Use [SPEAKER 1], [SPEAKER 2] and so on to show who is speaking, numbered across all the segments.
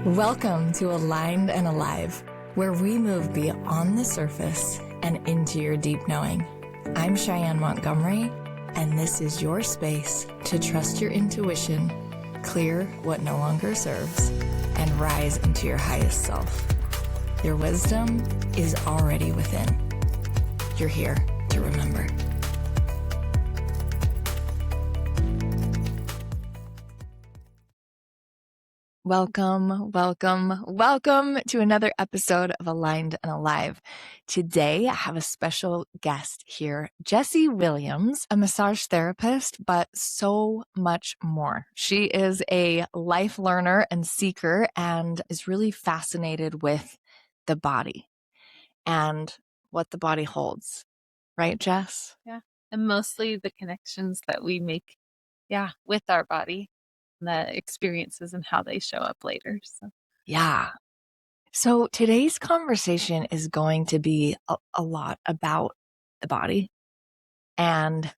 [SPEAKER 1] Welcome to Aligned and Alive, where we move beyond the surface and into your deep knowing. I'm Shyane Montgomery, and this is your space to trust your intuition, clear what no longer serves, and rise into your highest self. Your wisdom is already within. You're here to remember. Welcome to another episode of Aligned and Alive. Today, I have a special guest here, Jessie Williams, a massage therapist, but so much more. She is a life learner and seeker and is really fascinated with the body and what the body holds. Right, Jess?
[SPEAKER 2] Yeah. And mostly the connections that we make, with our body, the experiences and how they show up later.
[SPEAKER 1] So today's conversation is going to be a lot about the body and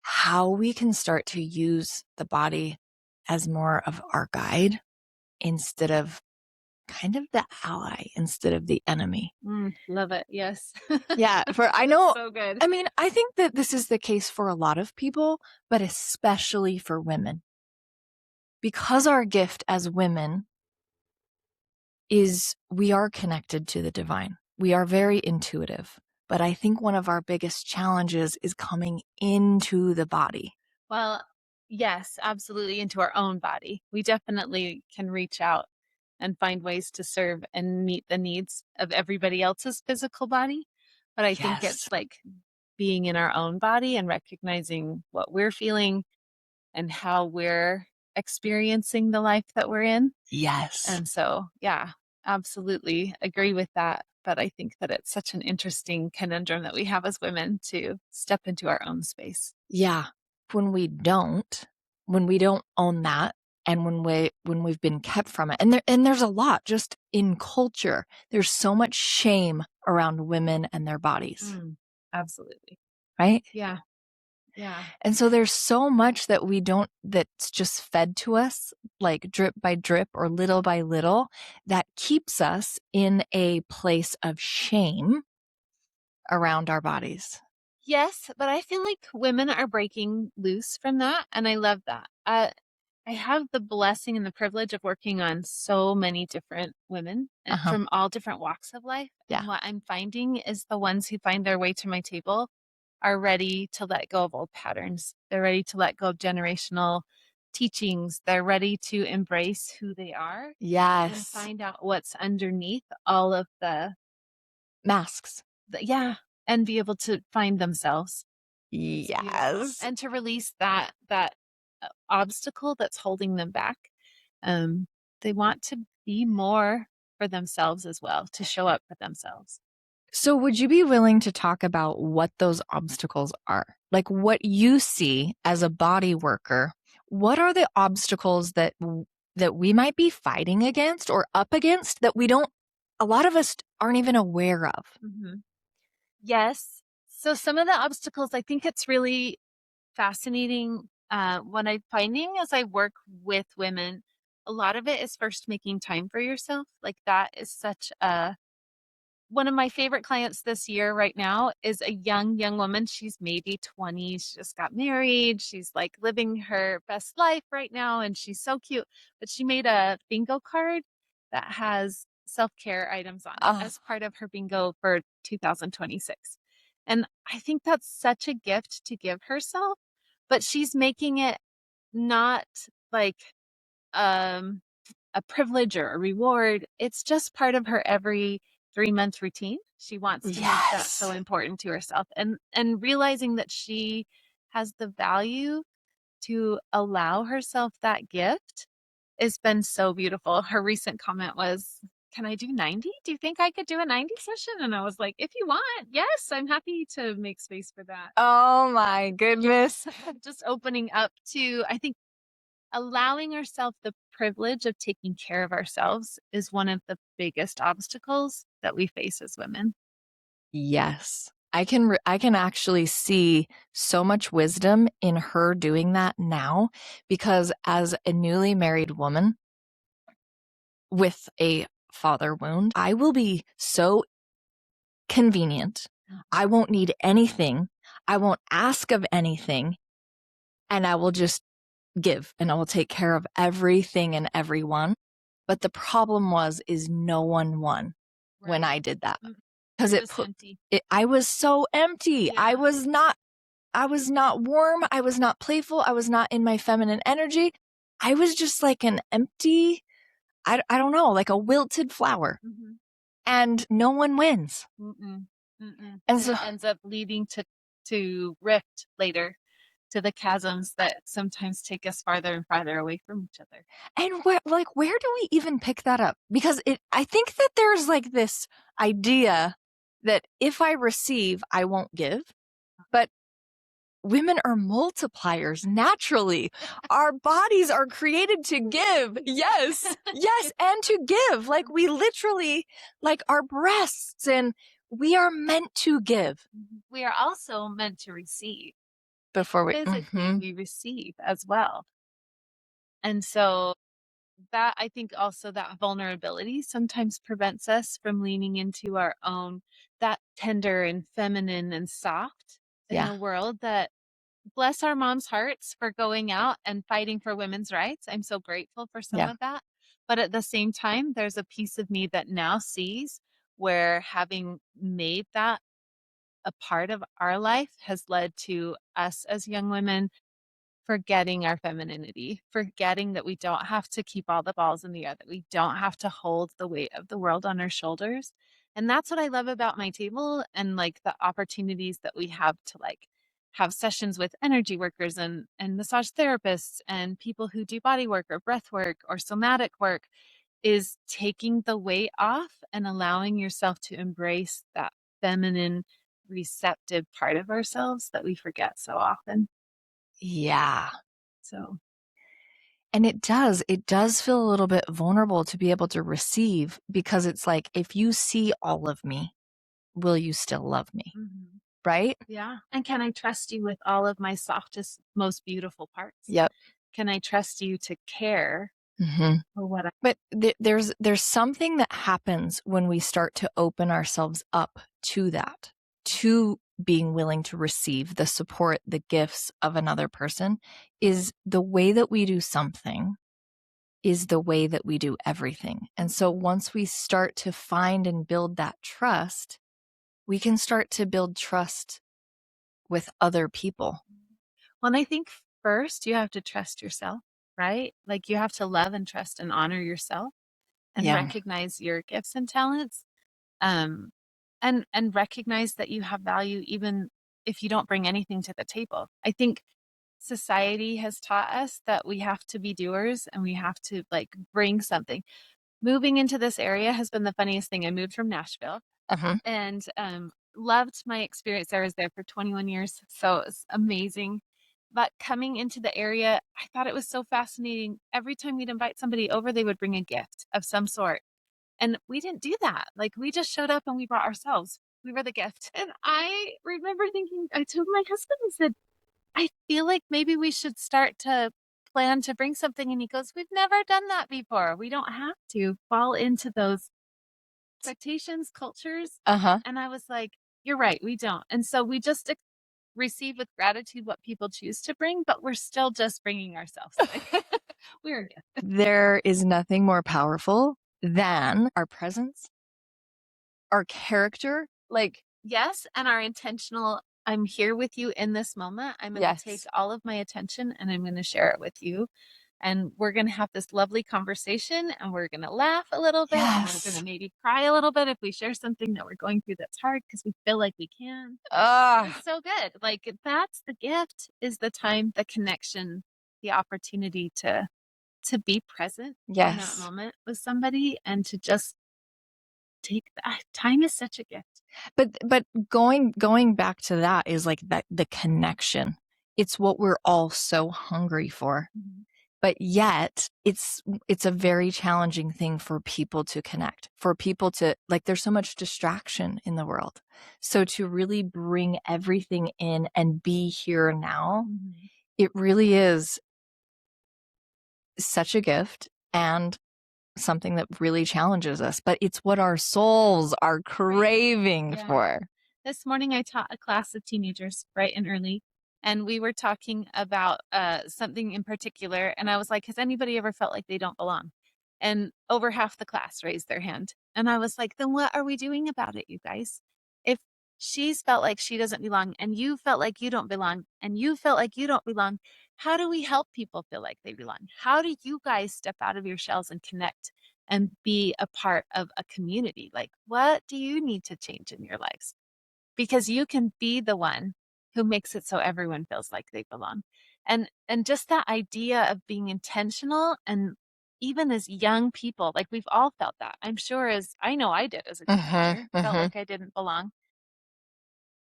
[SPEAKER 1] how we can start to use the body as more of our guide instead of kind of the ally instead of the enemy.
[SPEAKER 2] Love it. Yes.
[SPEAKER 1] Yeah. I know.
[SPEAKER 2] So good.
[SPEAKER 1] I mean, I think that this is the case for a lot of people, but especially for women. Because our gift as women is we are connected to the divine. We are very intuitive, but I think one of our biggest challenges is coming into the body.
[SPEAKER 2] Well, yes, absolutely, into our own body. We definitely can reach out and find ways to serve and meet the needs of everybody else's physical body. But I think it's like being in our own body and recognizing what we're feeling and how we're experiencing the life that we're in.
[SPEAKER 1] Yes.
[SPEAKER 2] And so, yeah, absolutely agree with that. But I think that it's such an interesting conundrum that we have as women to step into our own space.
[SPEAKER 1] Yeah. When we don't own that, and when we've been kept from it, and there's a lot just in culture. There's so much shame around women and their bodies.
[SPEAKER 2] Absolutely.
[SPEAKER 1] Right?
[SPEAKER 2] Yeah. Yeah.
[SPEAKER 1] And so there's so much that that's just fed to us, like drip by drip or little by little, that keeps us in a place of shame around our bodies.
[SPEAKER 2] Yes, but I feel like women are breaking loose from that. And I love that. I have the blessing and the privilege of working on so many different women from all different walks of life.
[SPEAKER 1] Yeah.
[SPEAKER 2] And what I'm finding is the ones who find their way to my table are ready to let go of old patterns. They're ready to let go of generational teachings. They're ready to embrace who they are.
[SPEAKER 1] Yes.
[SPEAKER 2] And find out what's underneath all of the
[SPEAKER 1] masks.
[SPEAKER 2] And be able to find themselves.
[SPEAKER 1] Yes.
[SPEAKER 2] And to release that obstacle that's holding them back. They want to be more for themselves as well, to show up for themselves.
[SPEAKER 1] So would you be willing to talk about what those obstacles are? Like what you see as a body worker, what are the obstacles that we might be fighting against or up against that a lot of us aren't even aware of?
[SPEAKER 2] Mm-hmm. Yes. So some of the obstacles, I think it's really fascinating. What I'm finding as I work with women, a lot of it is first making time for yourself. Like that is such one of my favorite clients this year right now is a young woman. She's maybe 20. She just got married. She's like living her best life right now. And she's so cute, but she made a bingo card that has self-care items on it as part of her bingo for 2026. And I think that's such a gift to give herself, but she's making it not like a privilege or a reward. It's just part of her every 3-month routine. She wants to make that so important to herself, and realizing that she has the value to allow herself that gift has been so beautiful. Her recent comment was, "Can I do 90? Do you think I could do a 90 session?" And I was like, "If you want, yes, I'm happy to make space for that."
[SPEAKER 1] Oh my goodness.
[SPEAKER 2] Just opening up to, I think, allowing ourselves the privilege of taking care of ourselves is one of the biggest obstacles that we face as women.
[SPEAKER 1] Yes. I can actually see so much wisdom in her doing that now, because as a newly married woman, with a father wound. I will be so convenient. I won't need anything. I won't ask of anything. And I will just give, and I will take care of everything and everyone. But the problem is no one won when I did that, because
[SPEAKER 2] it was empty.
[SPEAKER 1] I was so empty.
[SPEAKER 2] Yeah.
[SPEAKER 1] I was not warm. I was not playful. I was not in my feminine energy. I was just like an empty, I don't know, like a wilted flower. And no one wins.
[SPEAKER 2] And so it ends up leading to rift later, to the chasms that sometimes take us farther and farther away from each other.
[SPEAKER 1] And where do we even pick that up? Because I think that there's like this idea that if I receive, I won't give. But women are multipliers naturally. Our bodies are created to give. Yes. Yes. And to give. Like we literally, like our breasts, and we are meant to give.
[SPEAKER 2] We are also meant to receive.
[SPEAKER 1] Before we
[SPEAKER 2] physically we receive as well. And so that, I think also that vulnerability sometimes prevents us from leaning into our own, that tender and feminine and soft in a world that, bless our moms' hearts for going out and fighting for women's rights. I'm so grateful for some of that. But at the same time, there's a piece of me that now sees where having made that a part of our life has led to us as young women forgetting our femininity, forgetting that we don't have to keep all the balls in the air, that we don't have to hold the weight of the world on our shoulders. And that's what I love about my table, and like the opportunities that we have to like have sessions with energy workers and massage therapists and people who do body work or breath work or somatic work, is taking the weight off and allowing yourself to embrace that feminine, receptive part of ourselves that we forget so often.
[SPEAKER 1] Yeah.
[SPEAKER 2] So,
[SPEAKER 1] and it does feel a little bit vulnerable to be able to receive, because it's like, if you see all of me, will you still love me? Right?
[SPEAKER 2] Yeah. And can I trust you with all of my softest, most beautiful parts?
[SPEAKER 1] Yep.
[SPEAKER 2] Can I trust you to care for what I...
[SPEAKER 1] But there's something that happens when we start to open ourselves up to that, to being willing to receive the support, the gifts of another person. Is the way that we do something is the way that we do everything. And so once we start to find and build that trust, we can start to build trust with other people.
[SPEAKER 2] Well, and I think first you have to trust yourself, right? Like you have to love and trust and honor yourself and recognize your gifts and talents. And recognize that you have value even if you don't bring anything to the table. I think society has taught us that we have to be doers and we have to like bring something. Moving into this area has been the funniest thing. I moved from Nashville and loved my experience there. I was there for 21 years. So it was amazing. But coming into the area, I thought it was so fascinating. Every time we'd invite somebody over, they would bring a gift of some sort. And we didn't do that. Like we just showed up and we brought ourselves. We were the gift. And I remember thinking, I told my husband, I said, I feel like maybe we should start to plan to bring something. And he goes, we've never done that before. We don't have to fall into those expectations, cultures. And I was like, you're right, we don't. And so we just receive with gratitude what people choose to bring, but we're still just bringing ourselves. We're a gift.
[SPEAKER 1] There is nothing more powerful than our presence, our character, like,
[SPEAKER 2] yes, and our intentional, I'm here with you in this moment. I'm going to take all of my attention and I'm going to share it with you. And we're going to have this lovely conversation and we're going to laugh a little bit. And we're going to maybe cry a little bit if we share something that we're going through that's hard because we feel like we can. It's so good. Like that's the gift, is the time, the connection, the opportunity to be present in that moment with somebody and to just take that. Time is such a gift.
[SPEAKER 1] But going back to that is like that, the connection. It's what we're all so hungry for. But yet it's a very challenging thing for people to connect, for people to, like, there's so much distraction in the world. So to really bring everything in and be here now, it really is such a gift. And something that really challenges us, but it's what our souls are craving
[SPEAKER 2] Yeah.
[SPEAKER 1] for.
[SPEAKER 2] This morning I taught a class of teenagers bright and early, and we were talking about something in particular. And I was like, has anybody ever felt like they don't belong? And over half the class raised their hand. And I was like, then what are we doing about it, you guys? If she's felt like she doesn't belong, and you felt like you don't belong, and you felt like you don't belong, how do we help people feel like they belong? How do you guys step out of your shells and connect and be a part of a community? Like, what do you need to change in your lives? Because you can be the one who makes it so everyone feels like they belong. And just that idea of being intentional, and even as young people, like we've all felt that. I'm sure, as I know I did as a teenager, felt like I didn't belong.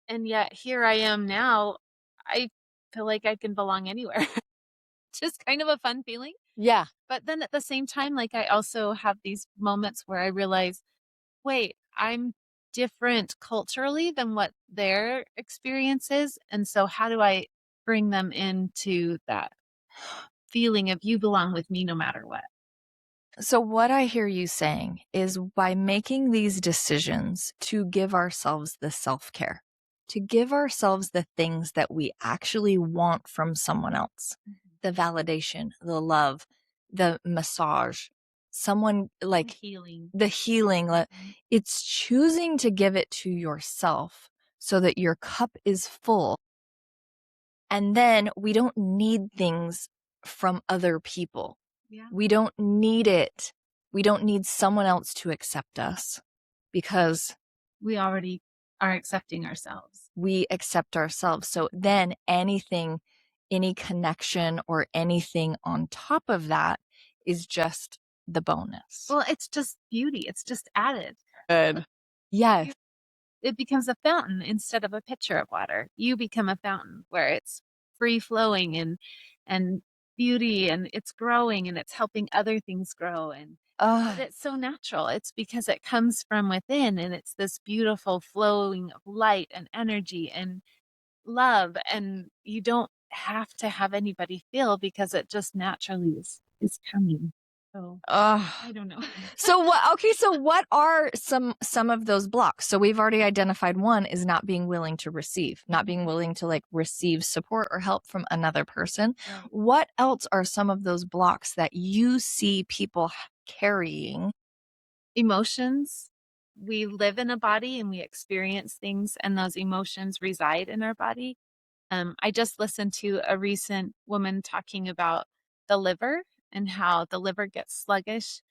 [SPEAKER 2] And yet here I am now. I feel like I can belong anywhere. Just kind of a fun feeling.
[SPEAKER 1] Yeah.
[SPEAKER 2] But then at the same time, like I also have these moments where I realize, wait, I'm different culturally than what their experience is. And so how do I bring them into that feeling of you belong with me no matter what?
[SPEAKER 1] So, what I hear you saying is by making these decisions to give ourselves the self care, to give ourselves the things that we actually want from someone else, the validation, the love, the massage, someone like
[SPEAKER 2] Healing.
[SPEAKER 1] the healing, it's choosing to give it to yourself so that your cup is full. And then we don't need things from other people.
[SPEAKER 2] Yeah.
[SPEAKER 1] We don't need it. We don't need someone else to accept us because
[SPEAKER 2] We already are accepting ourselves.
[SPEAKER 1] we accept ourselves. So then anything, any connection or anything on top of that is just the bonus.
[SPEAKER 2] Well, it's just beauty. It's just added.
[SPEAKER 1] Good. Yes.
[SPEAKER 2] It becomes a fountain instead of a pitcher of water. You become a fountain where it's free flowing and beauty, and it's growing and it's helping other things grow. And but it's so natural. It's because it comes from within, and it's this beautiful flowing of light and energy and love, and you don't have to have anybody feel, because it just naturally is coming. So I don't know.
[SPEAKER 1] So what are some of those blocks? So we've already identified one is not being willing to receive, not being willing to like receive support or help from another person.
[SPEAKER 2] Right.
[SPEAKER 1] What else are some of those blocks that you see people carrying?
[SPEAKER 2] Emotions. We live in a body and we experience things, and those emotions reside in our body. I just listened to a recent woman talking about the liver and how the liver gets sluggish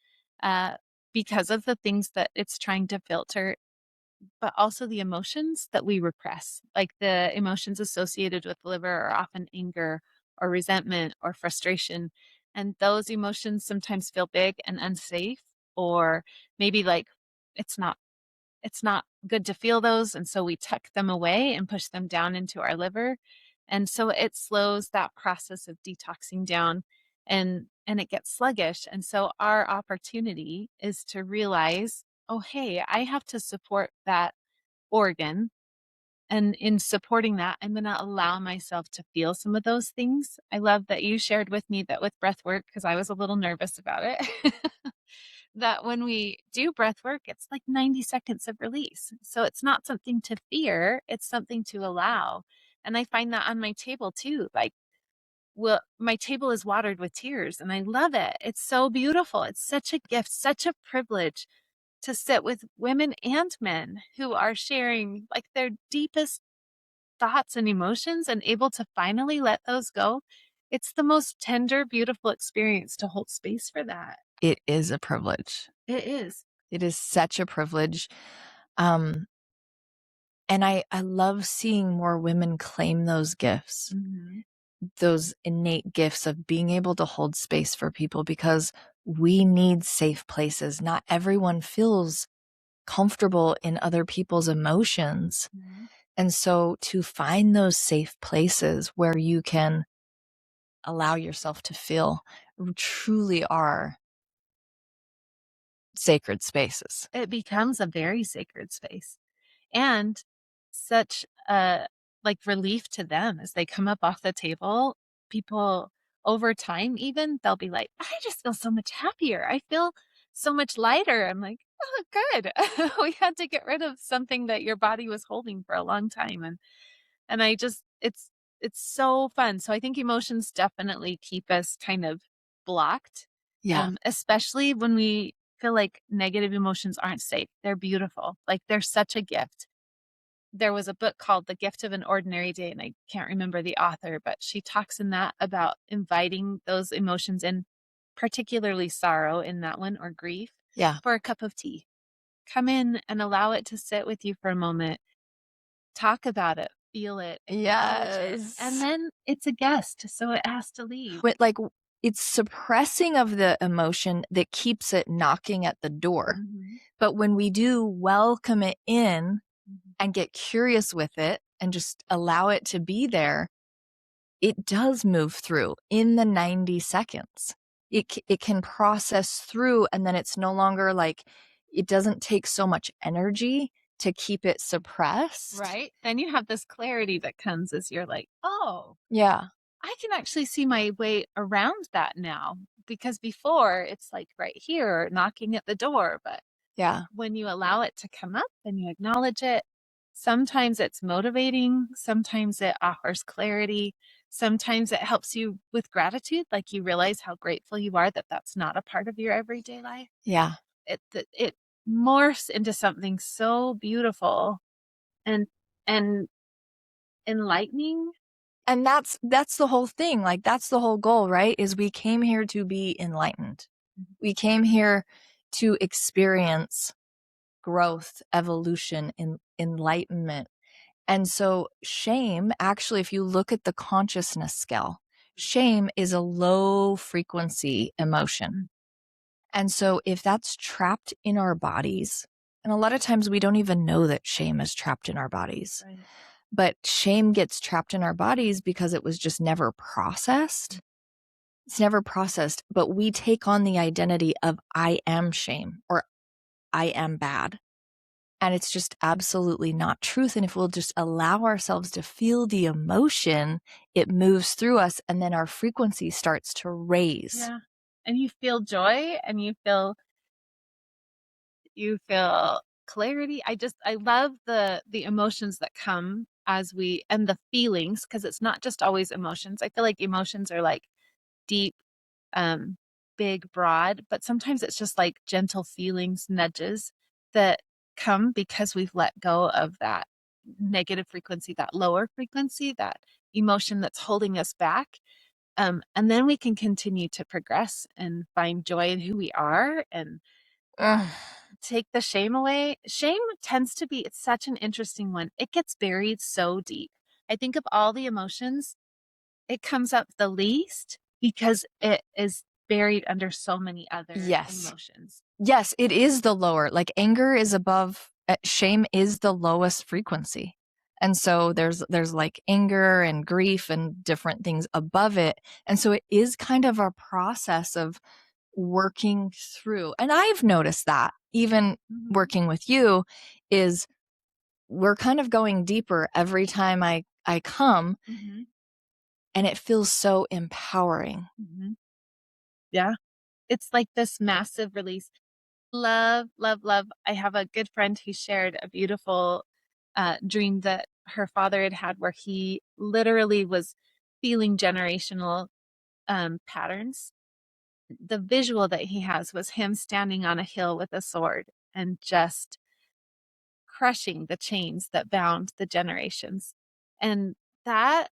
[SPEAKER 2] uh, because of the things that it's trying to filter, but also the emotions that we repress. Like the emotions associated with the liver are often anger or resentment or frustration. And those emotions sometimes feel big and unsafe, or maybe like it's not it's not good to feel those, and so we tuck them away and push them down into our liver. And so it slows that process of detoxing down, and it gets sluggish. And so our opportunity is to realize, oh hey, I have to support that organ, and in supporting that, I'm going to allow myself to feel some of those things. I love that you shared with me that with breath work, because I was a little nervous about it. That when we do breath work, it's like 90 seconds of release. So it's not something to fear, it's something to allow. And I find that on my table too. Like, well, my table is watered with tears, and I love it. It's so beautiful. It's such a gift, such a privilege to sit with women and men who are sharing like their deepest thoughts and emotions and able to finally let those go. It's the most tender, beautiful experience to hold space for that.
[SPEAKER 1] It is a privilege.
[SPEAKER 2] It is.
[SPEAKER 1] It is such a privilege. And I love seeing more women claim those gifts.
[SPEAKER 2] Mm-hmm.
[SPEAKER 1] Those innate gifts of being able to hold space for people, because we need safe places. Not everyone feels comfortable in other people's emotions.
[SPEAKER 2] Mm-hmm.
[SPEAKER 1] And so to find those safe places where you can allow yourself to feel truly are sacred spaces.
[SPEAKER 2] It becomes a very sacred space, and such a like relief to them as they come up off the table. People over time, even they'll be like, I just feel so much happier. I feel so much lighter. I'm like, oh, good. We had to get rid of something that your body was holding for a long time. And I just, it's so fun. So I think emotions definitely keep us kind of blocked,
[SPEAKER 1] Yeah.
[SPEAKER 2] especially when we feel like negative emotions aren't safe. They're beautiful. Like they're such a gift. There was a book called The Gift of an Ordinary Day, and I can't remember the author, but she talks in that about inviting those emotions in, particularly sorrow in that one, or grief,
[SPEAKER 1] Yeah.
[SPEAKER 2] for a cup of tea. Come in and allow it to sit with you for a moment. Talk about it, feel it, acknowledge it, and
[SPEAKER 1] Yes.
[SPEAKER 2] then it's a guest, so it has to leave.
[SPEAKER 1] With like it's suppressing of the emotion that keeps it knocking at the door.
[SPEAKER 2] Mhm,
[SPEAKER 1] But when we do welcome it in
[SPEAKER 2] mhm.
[SPEAKER 1] and get curious with it and just allow it to be there, it does move through in the 90 seconds. It can process through, and then it's no longer like it doesn't take so much energy to keep it suppressed.
[SPEAKER 2] Right? Then you have this clarity that comes as you're like, "Oh,
[SPEAKER 1] Yeah.
[SPEAKER 2] I can actually see my way around that now." Because before it's like right here knocking at the door, but
[SPEAKER 1] Yeah.
[SPEAKER 2] when you allow it to come up and you acknowledge it, sometimes it's motivating, sometimes it offers clarity, sometimes it helps you with gratitude, like you realize how grateful you are that that's not a part of your everyday life.
[SPEAKER 1] Yeah.
[SPEAKER 2] It morphs into something so beautiful and and enlightening.
[SPEAKER 1] And that's the whole thing. Like that's the whole goal, right? Is we came here to be enlightened.
[SPEAKER 2] Mhm.
[SPEAKER 1] We came here to experience growth, evolution, enlightenment. And so shame, actually, if you look at the consciousness scale, shame is a low frequency emotion.
[SPEAKER 2] Mm,
[SPEAKER 1] And so if that's trapped in our bodies, and a lot of times we don't even know that shame is trapped in our bodies,
[SPEAKER 2] right.
[SPEAKER 1] but shame gets trapped in our bodies because it was just never processed. It's never processed, but we take on the identity of I am shame or I am bad. And it's just absolutely not truth. And if we'll just allow ourselves to feel the emotion, it moves through us and then our frequency starts to raise.
[SPEAKER 2] Yeah. And you feel joy and you feel clarity. I love the emotions that come as we, and the feelings, because it's not just always emotions. I feel like emotions are like deep, um, big, broad, but sometimes it's just like gentle feelings, nudges that come because we've let go of that negative frequency, that lower frequency, that emotion that's holding us back. And then we can continue to progress and find joy in who we are and
[SPEAKER 1] Ugh.
[SPEAKER 2] take the shame away. Shame tends to be, it's such an interesting one. It gets buried so deep. I think of all the emotions, it comes up the least because it is buried under so many other
[SPEAKER 1] Yes.
[SPEAKER 2] emotions.
[SPEAKER 1] Yes, it is the lower. Like anger is above, shame is the lowest frequency. And so there's like anger and grief and different things above it. And so it is kind of a process of working through. And I've noticed that even
[SPEAKER 2] Mhm,
[SPEAKER 1] working with you is we're kind of going deeper every time I come,
[SPEAKER 2] mhm,
[SPEAKER 1] and it feels so empowering.
[SPEAKER 2] mhm. Yeah. It's like this massive release. Love, love, love. I have a good friend who shared a beautiful dream that her father had had where he literally was feeling generational patterns. The visual that he has was him standing on a hill with a sword and just crushing the chains that bound the generations. And that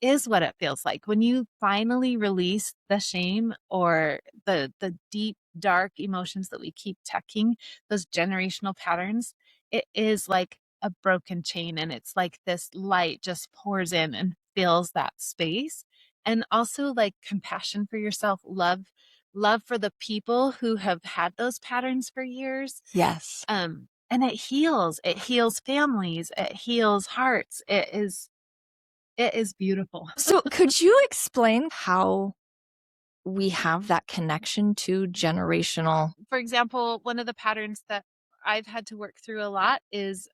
[SPEAKER 2] is what it feels like when you finally release the shame or the deep dark emotions that we keep tucking, those generational patterns. It is like a broken chain, and it's like this light just pours in and fills that space. And also like compassion for yourself, love for the people who have had those patterns for years.
[SPEAKER 1] Yes.
[SPEAKER 2] And it heals families, it heals hearts. It is beautiful.
[SPEAKER 1] So could you explain how we have that connection to generational?
[SPEAKER 2] For example, one of the patterns that I've had to work through a lot is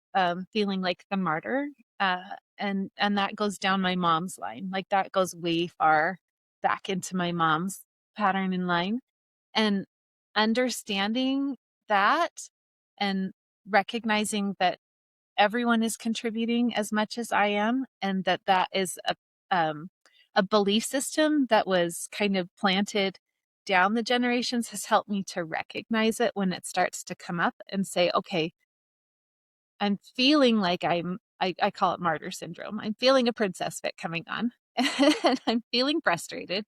[SPEAKER 2] feeling like the martyr, and that goes down my mom's line. Like that goes way far back into my mom's pattern in line, and understanding that and recognizing that everyone is contributing as much as I am, and that that is a belief system that was kind of planted down the generations has helped me to recognize it when it starts to come up and say, okay, I'm feeling like I call it martyr syndrome. I'm feeling a princess fit coming on and I'm feeling frustrated.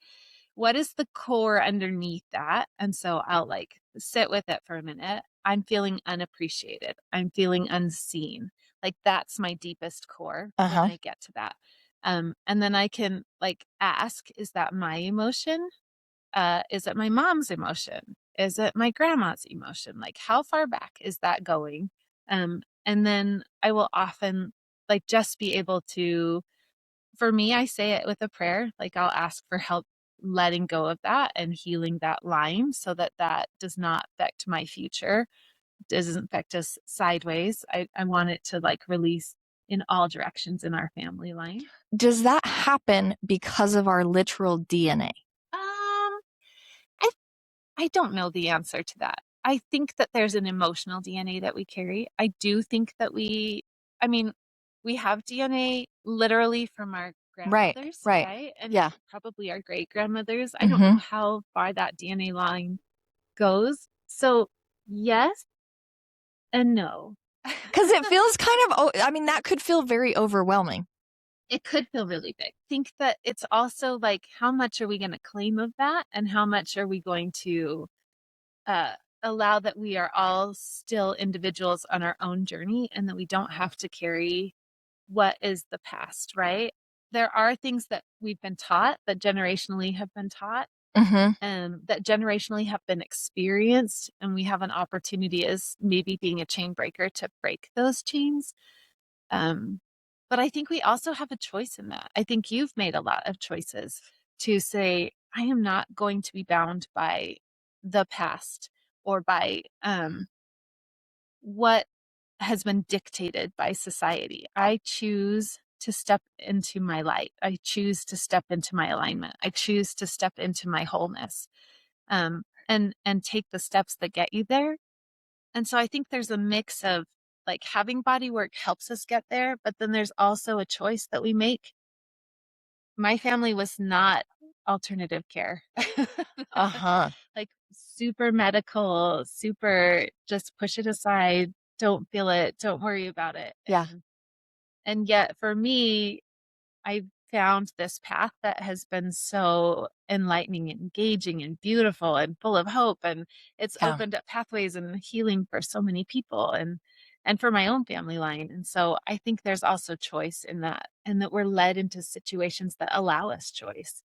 [SPEAKER 2] What is the core underneath that? And so I'll like sit with it for a minute. I'm feeling unappreciated. I'm feeling unseen. Like that's my deepest core when
[SPEAKER 1] Uh-huh.
[SPEAKER 2] I get to that. And then I can like ask, is that my emotion? Is it my mom's emotion? Is it my grandma's emotion? Like, how far back is that going? And then I will often like just be able to, for me, I say it with a prayer. Like, I'll ask for help letting go of that and healing that line so that that does not affect my future, doesn't affect us sideways. I want it to like release in all directions in our family line.
[SPEAKER 1] Does that happen because of our literal DNA?
[SPEAKER 2] Um, I I don't know the answer to that. I think that there's an emotional DNA that we carry. I do think that I mean, we have DNA literally from our
[SPEAKER 1] Right,
[SPEAKER 2] grandmothers,
[SPEAKER 1] right.
[SPEAKER 2] right? And
[SPEAKER 1] Yeah.
[SPEAKER 2] probably our great grandmothers. I don't know
[SPEAKER 1] Mm-hmm.
[SPEAKER 2] how far that DNA line goes. So, yes and no.
[SPEAKER 1] Because it feels kind of, I mean, that could feel very overwhelming.
[SPEAKER 2] It could feel really big. Think that it's also like, how much are we going to claim of that? And how much are we going to uh, allow that we are all still individuals on our own journey and that we don't have to carry what is the past, right? There are things that we've been taught, that generationally have been taught,
[SPEAKER 1] Mm-hmm.
[SPEAKER 2] that generationally have been experienced, and we have an opportunity as maybe being a chain breaker to break those chains. Um, but I think we also have a choice in that. I think you've made a lot of choices to say, I am not going to be bound by the past or by what has been dictated by society. I choose to step into my light. I choose to step into my alignment. I choose to step into my wholeness, and take the steps that get you there. And so I think there's a mix of like having body work helps us get there, but then there's also a choice that we make. My family was not alternative care.
[SPEAKER 1] Uh-huh.
[SPEAKER 2] Like super medical, super just push it aside, don't feel it, don't worry about it.
[SPEAKER 1] Yeah.
[SPEAKER 2] And yet for me, I found this path that has been so enlightening, engaging, and beautiful, and full of hope. And it's
[SPEAKER 1] Yeah.
[SPEAKER 2] opened up pathways and healing for so many people, and for my own family line. And so I think there's also choice in that, and that we're led into situations that allow us choice.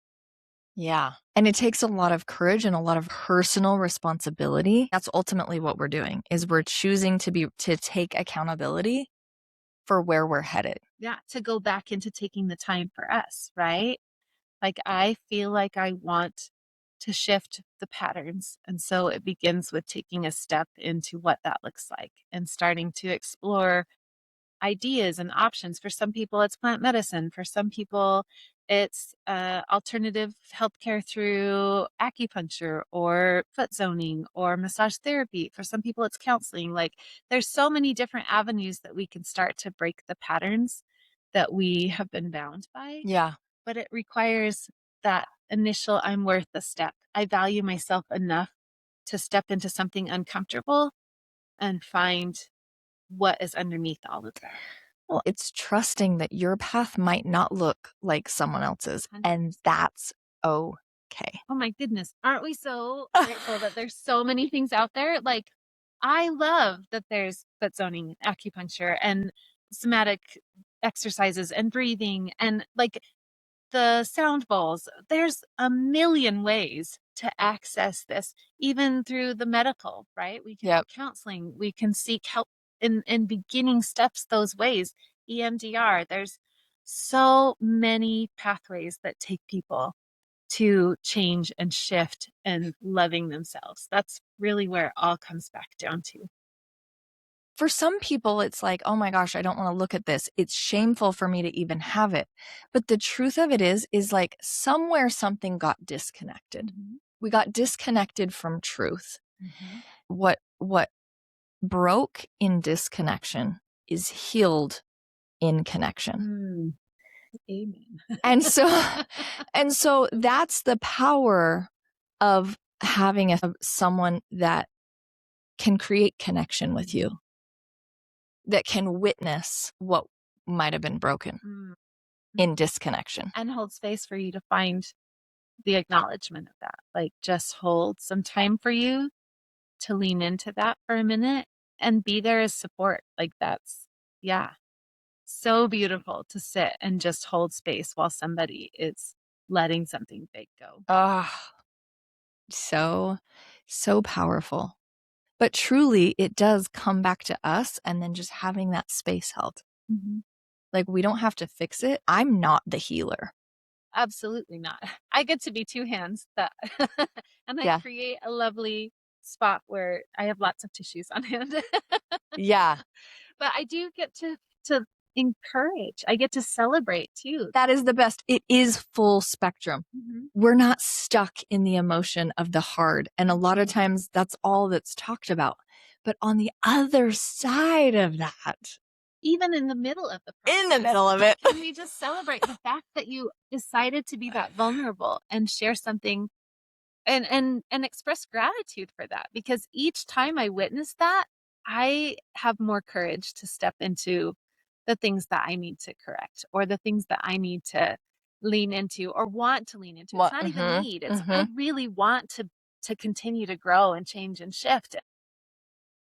[SPEAKER 1] Yeah. And it takes a lot of courage and a lot of personal responsibility. That's ultimately what we're doing, is we're choosing to take accountability for where we're headed.
[SPEAKER 2] Yeah, to go back into taking the time for us, right? Like I feel like I want to shift the patterns. And so it begins with taking a step into what that looks like and starting to explore ideas and options. For some people, it's plant medicine. For some people, it's alternative healthcare through acupuncture or foot zoning or massage therapy. For some people, it's counseling. Like there's so many different avenues that we can start to break the patterns that we have been bound by,
[SPEAKER 1] Yeah.
[SPEAKER 2] but it requires that initial I'm worth the step. I value myself enough to step into something uncomfortable and find what is underneath all of that.
[SPEAKER 1] Well, it's trusting that your path might not look like someone else's, and
[SPEAKER 2] 100%.
[SPEAKER 1] that's okay.
[SPEAKER 2] Oh my goodness. Aren't we so grateful that there's so many things out there? Like, I love that there's foot zoning, acupuncture, and somatic exercises and breathing and like the sound bowls. There's a million ways to access this, even through the medical, right? We can
[SPEAKER 1] Yep.
[SPEAKER 2] get counseling, we can seek help in beginning steps those ways. EMDR, there's so many pathways that take people to change and shift and loving themselves. That's really where it all comes back down to.
[SPEAKER 1] For some people, it's like, oh my gosh, I don't want to look at this. It's shameful for me to even have it. But the truth of it is like somewhere something got disconnected.
[SPEAKER 2] Mhm.
[SPEAKER 1] We got disconnected from truth. What broke in disconnection is healed in connection.
[SPEAKER 2] Amen.
[SPEAKER 1] And so that's the power of having someone that can create connection with you, that can witness what might have been broken in disconnection.
[SPEAKER 2] And hold space for you to find the acknowledgement of that. Like, just hold some time for you to lean into that for a minute and be there as support. Like, that's, so beautiful to sit and just hold space while somebody is letting something big go.
[SPEAKER 1] So powerful. But truly, it does come back to us, and then just having that space held. Like, we don't have to fix it. I'm not the healer.
[SPEAKER 2] Absolutely not. I get to be two hands that, and I create a lovely spot where I have lots of tissues on hand. But I do get to encourage. I get to celebrate too.
[SPEAKER 1] That is the best. It is full spectrum. We're not stuck in the emotion of the hard. And a lot of times that's all that's talked about. But on the other side of that,
[SPEAKER 2] even in the middle of the process,
[SPEAKER 1] in the middle of it,
[SPEAKER 2] can we just celebrate the fact that you decided to be that vulnerable and share something and express gratitude for that? Because each time I witness that, I have more courage to step into the things that I need to correct, or the things that I need to lean into or want to lean into. It's not even need. It's I really want to continue to grow and change and shift.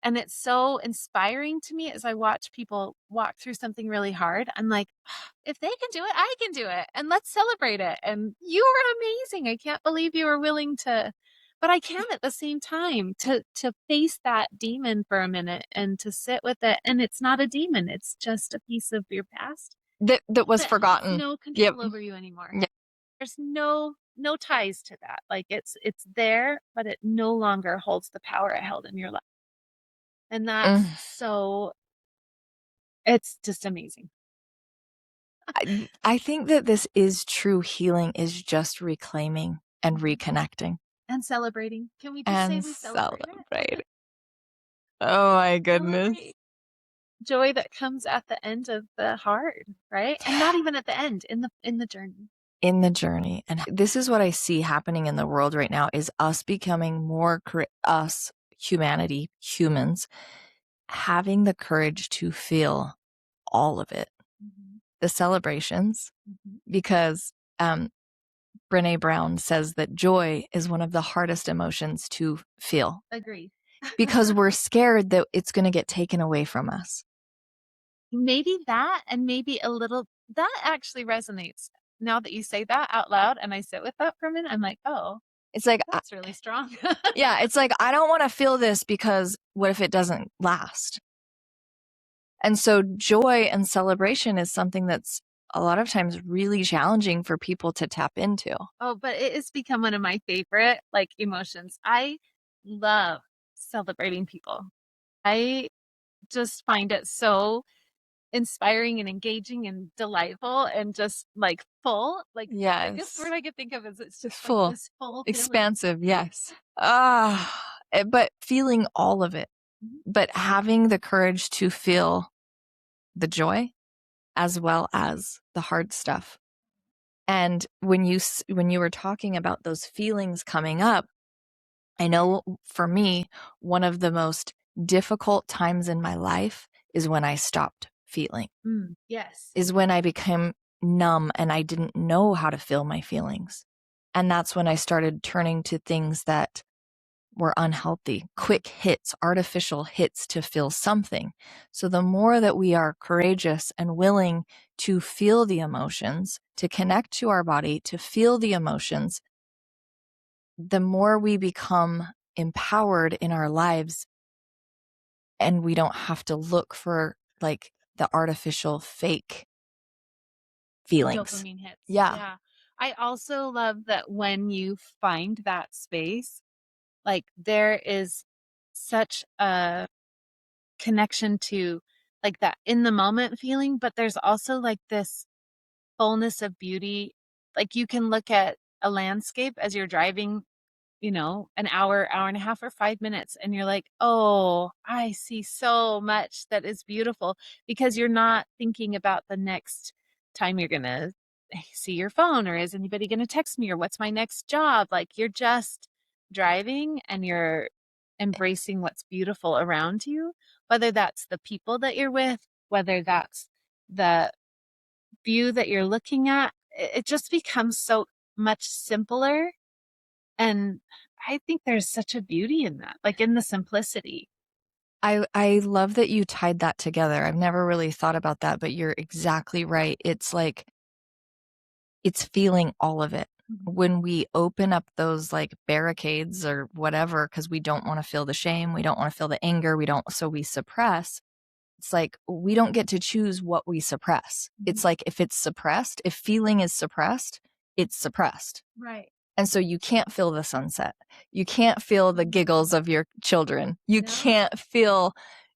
[SPEAKER 2] And it's so inspiring to me as I watch people walk through something really hard. I'm like, if they can do it, I can do it. And let's celebrate it. And you were amazing. I can't believe you were willing to, but I can at the same time to face that demon for a minute and to sit with it. And it's not a demon. It's just a piece of your past
[SPEAKER 1] that was forgotten.
[SPEAKER 2] Has no control over you anymore. There's no ties to that. Like, it's there, but it no longer holds the power it held in your life. And that's it's just amazing.
[SPEAKER 1] I think that this is true healing, is just reclaiming and reconnecting.
[SPEAKER 2] And celebrating. Can we just say we celebrate?
[SPEAKER 1] Oh my goodness.
[SPEAKER 2] Joy that comes at the end of the hard, right? And not even at the end, in the journey. In the journey.
[SPEAKER 1] And this is what I see happening in the world right now, is us becoming more, humanity, humans, having the courage to feel all of it. The celebrations, because Brené Brown says that joy is one of the hardest emotions to feel.
[SPEAKER 2] Agreed.
[SPEAKER 1] Because we're scared that it's going to get taken away from us.
[SPEAKER 2] Maybe that, and maybe a little, that actually resonates. Now that you say that out loud and I sit with that for a minute, I'm like, oh,
[SPEAKER 1] it's like,
[SPEAKER 2] that's really strong.
[SPEAKER 1] Yeah, it's like, I don't want to feel this, because what if it doesn't last? And so joy and celebration is something that's a lot of times really challenging for people to tap into.
[SPEAKER 2] Oh, but it has become one of my favorite, like, emotions. I love celebrating people. I just find it so inspiring and engaging and delightful and just like full. Like, the biggest word I could think of is it's just full, like this full
[SPEAKER 1] expansive feeling. Yes. But feeling all of it, but having the courage to feel the joy as well as the hard stuff. And when you were talking about those feelings coming up, I know for me, one of the most difficult times in my life is when I stopped feeling.
[SPEAKER 2] Yes.
[SPEAKER 1] Is when I became numb and I didn't know how to feel my feelings. And that's when I started turning to things that were unhealthy, quick hits, artificial hits to feel something. So the more that we are courageous and willing to feel the emotions, to connect to our body, to feel the emotions, the more we become empowered in our lives, and we don't have to look for like the artificial fake feelings.
[SPEAKER 2] Dopamine hits.
[SPEAKER 1] Yeah.
[SPEAKER 2] I also love that when you find that space, like, there is such a connection to like that in the moment feeling, but there's also like this fullness of beauty. Like, you can look at a landscape as you're driving an hour, hour and a half, or 5 minutes. And you're like, oh, I see so much that is beautiful, because you're not thinking about the next time you're going to see your phone, or is anybody going to text me, or what's my next job? Like, you're just driving and you're embracing what's beautiful around you, whether that's the people that you're with, whether that's the view that you're looking at. It just becomes so much simpler. And I think there's such a beauty in that, like in the simplicity.
[SPEAKER 1] I love that you tied that together. I've never really thought about that, but you're exactly right. It's like, it's feeling all of it. When we open up those like barricades or whatever, because we don't want to feel the shame, we don't want to feel the anger, so we suppress. It's like, we don't get to choose what we suppress. It's like, if it's suppressed, if feeling is suppressed, it's suppressed.
[SPEAKER 2] Right.
[SPEAKER 1] And so you can't feel the sunset. You can't feel the giggles of your children. You can't feel,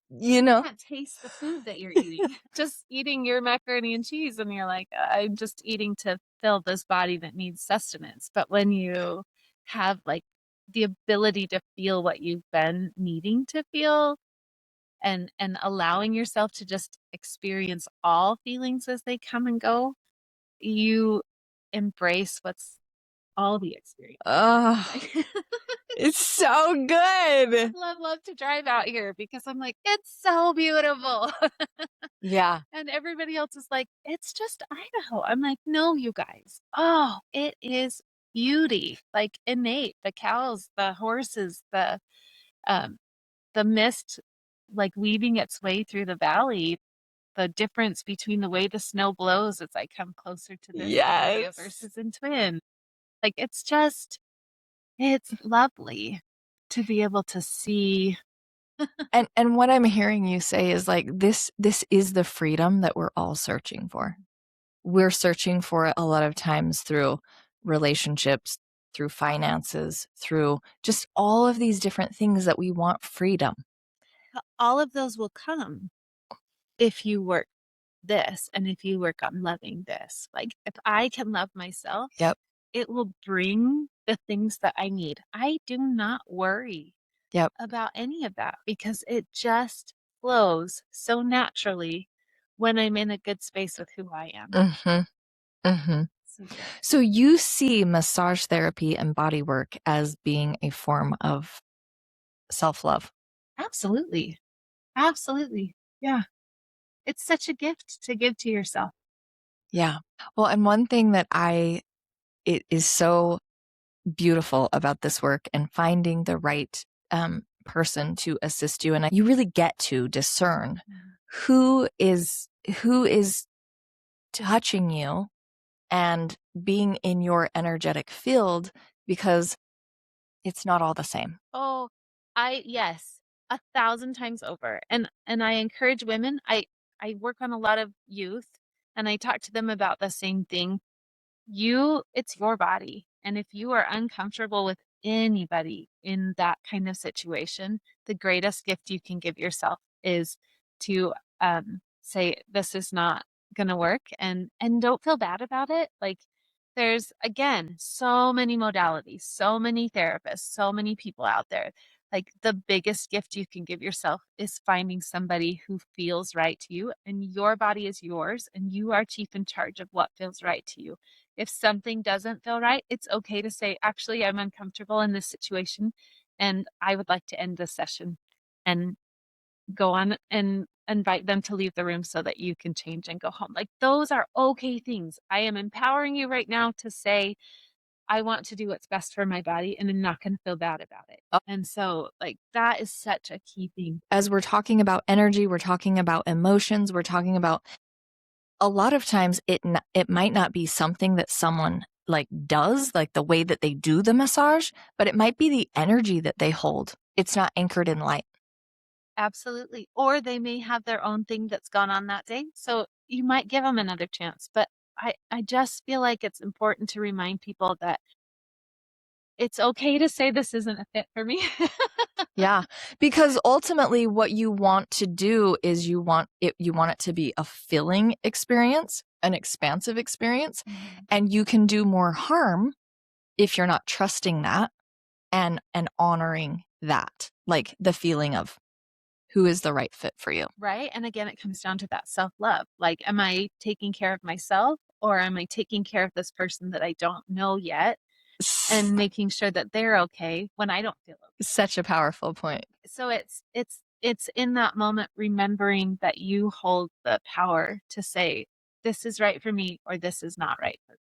[SPEAKER 2] You can't taste the food that you're eating. Just eating your macaroni and cheese, and you're like, I'm just eating to fill this body that needs sustenance. But when you have like the ability to feel what you've been needing to feel, and allowing yourself to just experience all feelings as they come and go, you embrace what's all the experience.
[SPEAKER 1] oh, it's so good.
[SPEAKER 2] Love to drive out here, because I'm like, it's so beautiful.
[SPEAKER 1] Yeah.
[SPEAKER 2] And everybody else is like, it's just Idaho. I'm like, no, you guys. Oh, it is beauty, like innate. The cows, the horses, the mist like weaving its way through the valley, the difference between the way the snow blows as I come closer to this area
[SPEAKER 1] Yes.
[SPEAKER 2] versus in Twin. Like, it's lovely to be able to see.
[SPEAKER 1] And what I'm hearing you say is like, this is the freedom that we're all searching for. We're searching for it a lot of times through relationships, through finances, through just all of these different things that we want freedom.
[SPEAKER 2] All of those will come if you work this, and if you work on loving this. Like, if I can love myself,
[SPEAKER 1] Yep.
[SPEAKER 2] it will bring the things that I need. I do not worry
[SPEAKER 1] Yep.
[SPEAKER 2] about any of that, because it just flows so naturally when I'm in a good space with who I am.
[SPEAKER 1] Mm-hmm. Mm-hmm. So you see massage therapy and body work as being a form of self-love?
[SPEAKER 2] Absolutely. Absolutely. Yeah. It's such a gift to give to yourself.
[SPEAKER 1] Yeah. Well, and one thing that it is so beautiful about this work and finding the right person to assist you, and you really get to discern who is touching you and being in your energetic field, because it's not all the same.
[SPEAKER 2] Oh, yes, 1,000 times over. And I encourage women. I work on a lot of youth, and I talk to them about the same thing. It's your body. And if you are uncomfortable with anybody in that kind of situation, the greatest gift you can give yourself is to say, this is not going to work, and don't feel bad about it. Like, there's, again, so many modalities, so many therapists, so many people out there. Like, the biggest gift you can give yourself is finding somebody who feels right to you, and your body is yours, and you are chief in charge of what feels right to you. If something doesn't feel right, it's okay to say, actually, I'm uncomfortable in this situation, and I would like to end this session, and go on and invite them to leave the room so that you can change and go home. Like, those are okay things. I am empowering you right now to say, I want to do what's best for my body, and I'm not going to feel bad about it. And so, like, that is such a key thing.
[SPEAKER 1] As we're talking about energy, we're talking about emotions, we're talking about, a lot of times it might not be something that someone like does, like the way that they do the massage, but it might be the energy that they hold. It's not anchored in light.
[SPEAKER 2] Absolutely. Or they may have their own thing that's gone on that day. So you might give them another chance. But I just feel like it's important to remind people that it's okay to say, this isn't a fit for me.
[SPEAKER 1] Yeah, because ultimately what you want to do is you want it to be a filling experience, an expansive experience, and you can do more harm if you're not trusting that, and honoring that, like the feeling of who is the right fit for you.
[SPEAKER 2] Right. And again, it comes down to that self-love. Like, am I taking care of myself, or am I taking care of this person that I don't know yet, and making sure that they're okay when I don't feel okay?
[SPEAKER 1] Such a powerful point.
[SPEAKER 2] So it's in that moment remembering that you hold the power to say, this is right for me, or this is not right for me.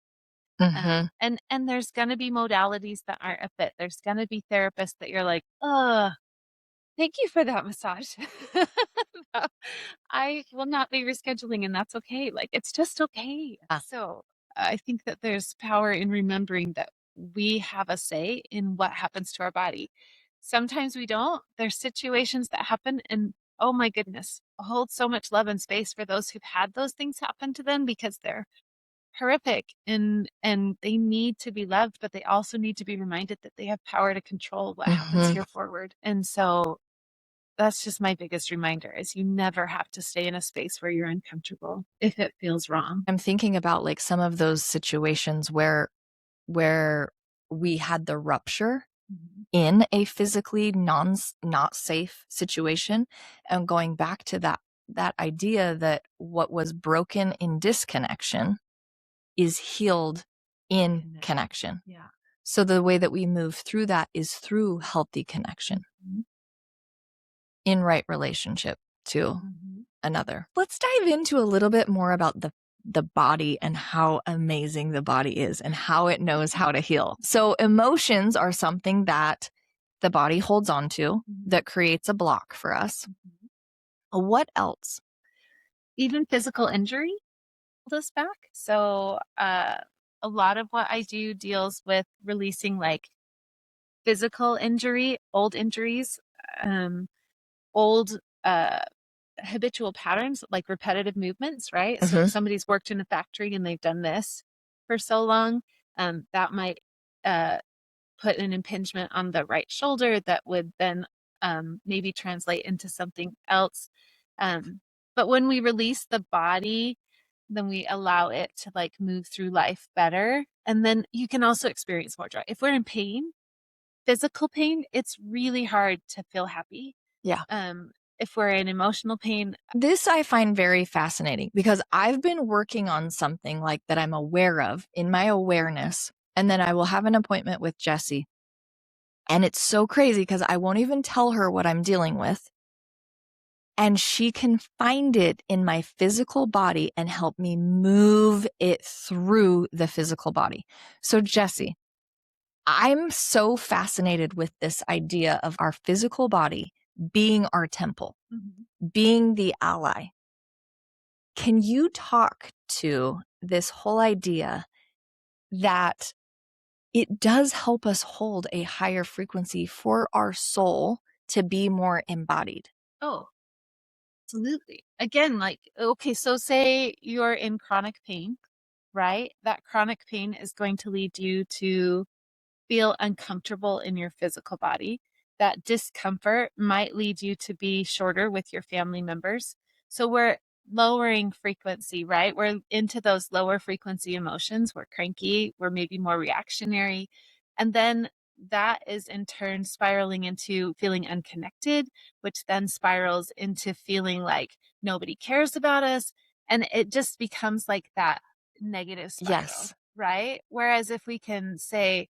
[SPEAKER 1] Mm-hmm.
[SPEAKER 2] And there's going to be modalities that aren't a fit. There's going to be therapists that you're like, oh, thank you for that massage. I will not be rescheduling, and that's okay. Like, it's just okay.
[SPEAKER 1] Ah.
[SPEAKER 2] So I think that there's power in remembering that we have a say in what happens to our body. Sometimes we don't. There's situations that happen, and oh my goodness, hold so much love and space for those who've had those things happen to them, because they're horrific, and they need to be loved, but they also need to be reminded that they have power to control what happens
[SPEAKER 1] Mm-hmm.
[SPEAKER 2] here forward. And so that's just my biggest reminder, is you never have to stay in a space where you're uncomfortable if it feels wrong.
[SPEAKER 1] I'm thinking about like some of those situations where we had the rupture in a physically not safe situation, and going back to that idea that what was broken in disconnection is healed in connection.
[SPEAKER 2] Yeah.
[SPEAKER 1] So the way that we move through that is through healthy connection in right relationship to another. Let's dive into a little bit more about the body and how amazing the body is and how it knows how to heal. So emotions are something that the body holds on to that creates a block for us. What else?
[SPEAKER 2] Even physical injury hold us back. So a lot of what I do deals with releasing like physical injury, old injuries, old habitual patterns, like repetitive movements, right? So if somebody's worked in a factory and they've done this for so long, that might put an impingement on the right shoulder that would then maybe translate into something else. But when we release the body, then we allow it to like move through life better. And then you can also experience more joy. If we're in pain, physical pain, it's really hard to feel happy.
[SPEAKER 1] Yeah.
[SPEAKER 2] If we're in emotional pain.
[SPEAKER 1] This I find very fascinating, because I've been working on something like that I'm aware of in my awareness, and then I will have an appointment with Jessie. And it's so crazy because I won't even tell her what I'm dealing with. And she can find it in my physical body and help me move it through the physical body. So Jessie, I'm so fascinated with this idea of our physical body being our temple, being the ally. Can you talk to this whole idea that it does help us hold a higher frequency for our soul to be more embodied?
[SPEAKER 2] Oh, absolutely. Again, like, okay, so say you're in chronic pain, right? That chronic pain is going to lead you to feel uncomfortable in your physical body. That discomfort might lead you to be shorter with your family members. So we're lowering frequency, right? We're into those lower frequency emotions. We're cranky, we're maybe more reactionary. And then that is in turn spiraling into feeling unconnected, which then spirals into feeling like nobody cares about us. And it just becomes like that negative spiral.
[SPEAKER 1] Yes.
[SPEAKER 2] Right? Whereas if we can say,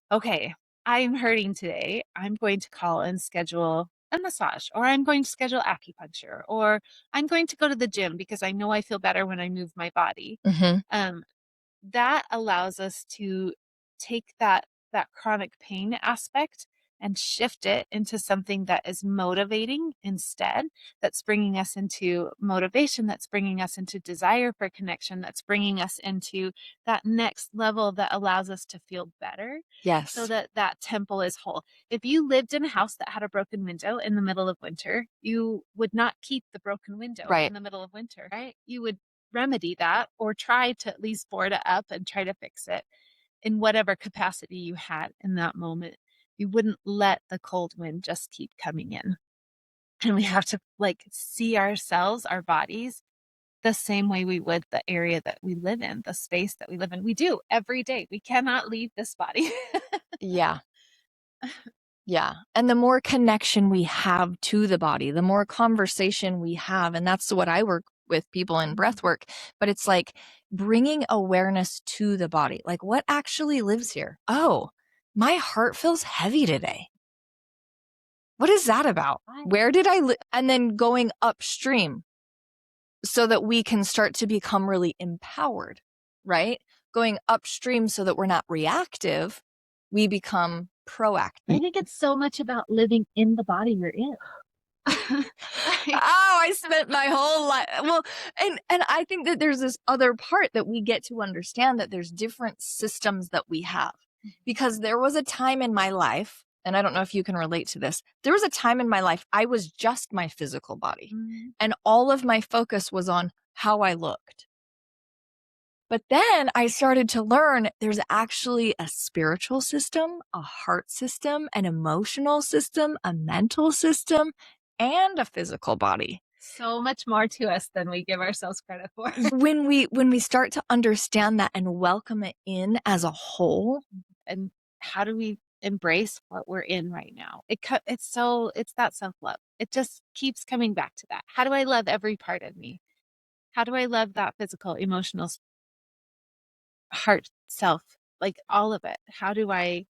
[SPEAKER 2] okay, I'm hurting today, I'm going to call and schedule a massage, or I'm going to schedule acupuncture, or I'm going to go to the gym because I know I feel better when I move my body. That allows us to take that chronic pain aspect and shift it into something that is motivating instead, that's bringing us into motivation, that's bringing us into desire for connection, that's bringing us into that next level that allows us to feel better.
[SPEAKER 1] Yes.
[SPEAKER 2] So that that temple is whole. If you lived in a house that had a broken window in the middle of winter, you would not keep the broken window in the middle of winter, right? You would remedy that, or try to at least board it up and try to fix it in whatever capacity you had in that moment. You wouldn't let the cold wind just keep coming in. And we have to like see ourselves, our bodies, the same way we would the area that we live in, the space that we live in. We do every day. We cannot leave this body.
[SPEAKER 1] Yeah. Yeah. And the more connection we have to the body, the more conversation we have. And that's what I work with people in breath work. But it's like bringing awareness to the body. Like, what actually lives here? Oh, my heart feels heavy today. What is that about? Where did I live? And then going upstream so that we can start to become really empowered, right? Going upstream so that we're not reactive, we become proactive.
[SPEAKER 2] I think it's so much about living in the body you're in.
[SPEAKER 1] Oh, I spent my whole life. Well, and I think that there's this other part that we get to understand, that there's different systems that we have. Because there was a time in my life, and I don't know if you can relate to this, there was a time in my life I was just my physical body. And all of my focus was on how I looked. But then I started to learn there's actually a spiritual system, a heart system, an emotional system, a mental system, and a physical body.
[SPEAKER 2] So much more to us than we give ourselves credit for.
[SPEAKER 1] When we start to understand that and welcome it in as a whole.
[SPEAKER 2] And how do we embrace what we're in right now? It's that self-love. It just keeps coming back to that. How do I love every part of me? How do I love that physical, emotional, heart, self, like all of it? How do I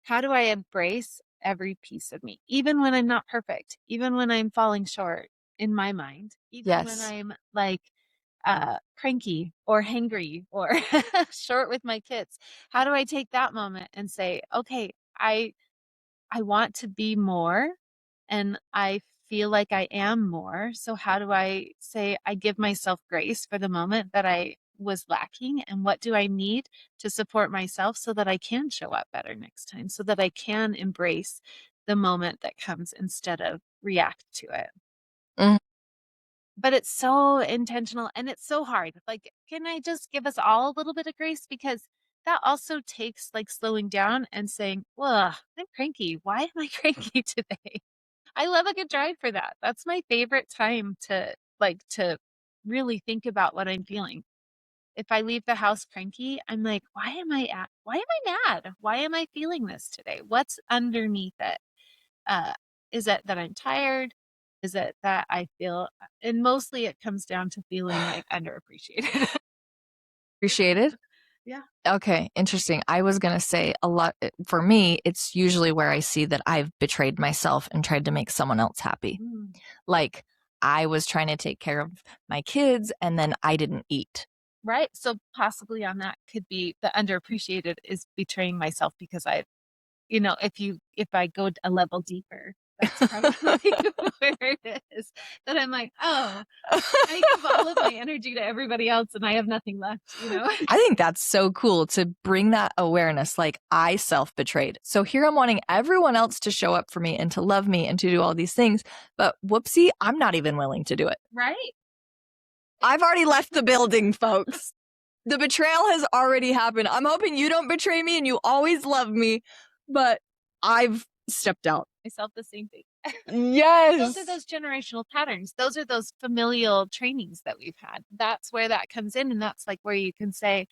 [SPEAKER 2] embrace every piece of me, even when I'm not perfect, even when I'm falling short in my mind, even when I'm like cranky or hangry or short with my kids? How do I take that moment and say, okay, I want to be more, and I feel like I am more. So how do I say I give myself grace for the moment that I was lacking, and what do I need to support myself so that I can show up better next time, so that I can embrace the moment that comes instead of react to it. But it's so intentional and it's so hard. Like, can I just give us all a little bit of grace? Because that also takes like slowing down and saying, well, I'm cranky. Why am I cranky today? I love a good drive for that. That's my favorite time to really think about what I'm feeling. If I leave the house cranky, I'm like, why am I mad? Why am I feeling this today? What's underneath it? Is it that I'm tired? Is it that I feel, and mostly it comes down to feeling like underappreciated.
[SPEAKER 1] Appreciated?
[SPEAKER 2] Yeah.
[SPEAKER 1] Okay, interesting. I was going to say a lot. For me, it's usually where I see that I've betrayed myself and tried to make someone else happy. Like, I was trying to take care of my kids and then I didn't eat.
[SPEAKER 2] Right. So possibly on that could be the underappreciated is betraying myself, because if I go a level deeper, that's probably where it is. That I'm like, oh, I give all of my energy to everybody else and I have nothing left,
[SPEAKER 1] I think that's so cool to bring that awareness, like I self-betrayed. So here I'm wanting everyone else to show up for me and to love me and to do all these things. But whoopsie, I'm not even willing to do it.
[SPEAKER 2] Right.
[SPEAKER 1] I've already left the building, folks. The betrayal has already happened. I'm hoping you don't betray me and you always love me, but I've stepped out.
[SPEAKER 2] I felt the same thing.
[SPEAKER 1] Yes.
[SPEAKER 2] Those are those generational patterns. Those are those familial trainings that we've had. That's where that comes in. And that's like where you can say,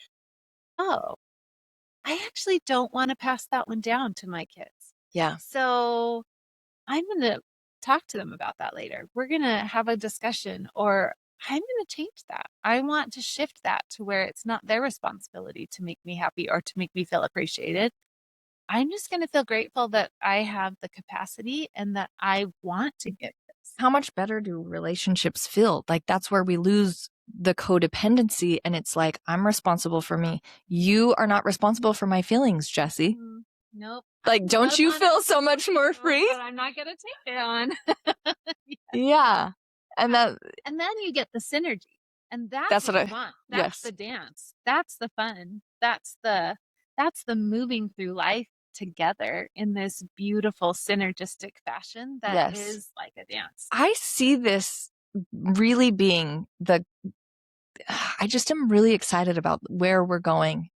[SPEAKER 2] oh, I actually don't want to pass that one down to my kids.
[SPEAKER 1] Yeah.
[SPEAKER 2] So I'm going to talk to them about that later. We're going to have a discussion, or I'm going to change that. I want to shift that to where it's not their responsibility to make me happy or to make me feel appreciated. I'm just going to feel grateful that I have the capacity and that I want to get this.
[SPEAKER 1] How much better do relationships feel? Like, that's where we lose the codependency. And it's like, I'm responsible for me. You are not responsible for my feelings, Jessie.
[SPEAKER 2] Nope.
[SPEAKER 1] Like, don't you feel so much more free?
[SPEAKER 2] But I'm not going to take it on.
[SPEAKER 1] Yeah. And then
[SPEAKER 2] you get the synergy. And that's what I want. That's the dance. That's the fun. That's the moving through life together in this beautiful synergistic fashion that is like a dance.
[SPEAKER 1] I see this really being I just am really excited about where we're going